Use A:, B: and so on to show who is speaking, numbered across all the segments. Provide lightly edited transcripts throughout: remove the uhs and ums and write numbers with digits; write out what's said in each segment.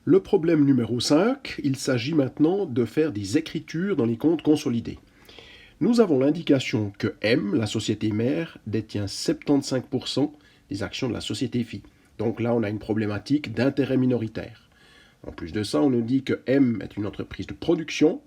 A: Le problème numéro 5, il s'agit maintenant de faire des écritures dans les comptes consolidés. Nous avons l'indication que M, la société mère, détient 75% des actions de la société fille. Donc là, on a une problématique d'intérêt minoritaire. En plus de ça, on nous dit que M est une entreprise de production,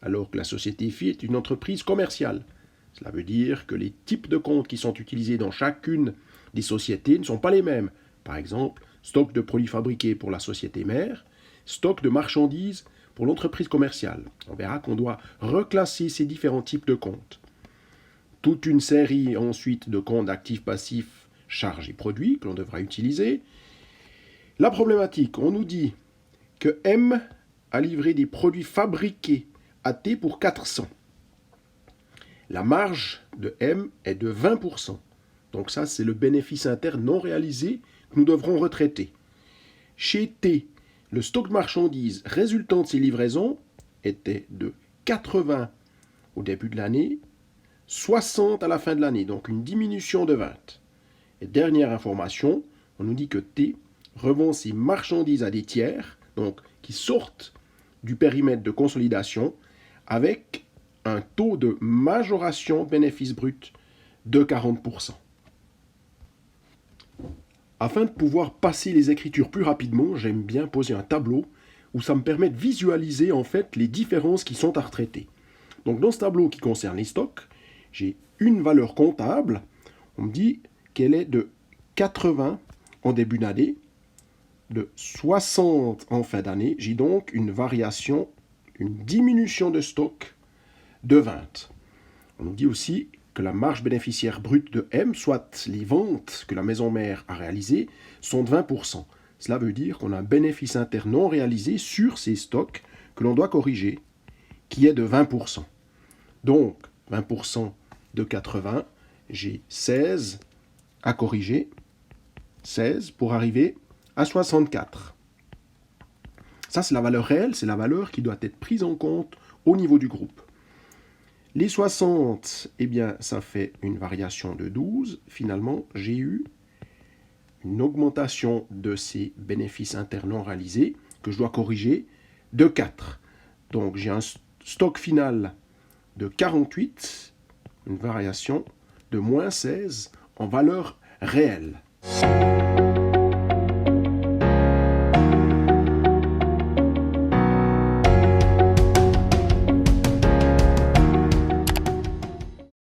A: alors que la société fille est une entreprise commerciale. Cela veut dire que les types de comptes qui sont utilisés dans chacune des sociétés ne sont pas les mêmes. Par exemple, stock de produits fabriqués pour la société mère, stock de marchandises pour l'entreprise commerciale. On verra qu'on doit reclasser ces différents types de comptes. Toute une série ensuite de comptes actifs, passifs, charges et produits que l'on devra utiliser. La problématique, on nous dit que M a livré des produits fabriqués à T pour 400. La marge de M est de 20%. Donc ça, c'est le bénéfice interne non réalisé que nous devrons retraiter. Chez T, le stock de marchandises résultant de ces livraisons était de 80 au début de l'année, 60 à la fin de l'année, donc une diminution de 20. Et dernière information, on nous dit que T revend ses marchandises à des tiers, donc qui sortent du périmètre de consolidation, avec un taux de majoration bénéfice brut de 40%. Afin de pouvoir passer les écritures plus rapidement, j'aime bien poser un tableau où ça me permet de visualiser en fait les différences qui sont à retraiter. Donc dans ce tableau qui concerne les stocks, j'ai une valeur comptable. On me dit qu'elle est de 80 en début d'année, de 60 en fin d'année. J'ai donc une variation, une diminution de stock de 20. On nous dit aussi que la marge bénéficiaire brute de M, soit les ventes que la maison mère a réalisées, sont de 20%. Cela veut dire qu'on a un bénéfice interne non réalisé sur ces stocks que l'on doit corriger, qui est de 20%. Donc, 20% de 80, j'ai 16 à corriger, 16 pour arriver à 64. Ça, c'est la valeur réelle, c'est la valeur qui doit être prise en compte au niveau du groupe. Les 60, eh bien, ça fait une variation de 12. Finalement, j'ai eu une augmentation de ces bénéfices internes non réalisés que je dois corriger de 4. Donc, j'ai un stock final de 48, une variation de moins 16 en valeur réelle.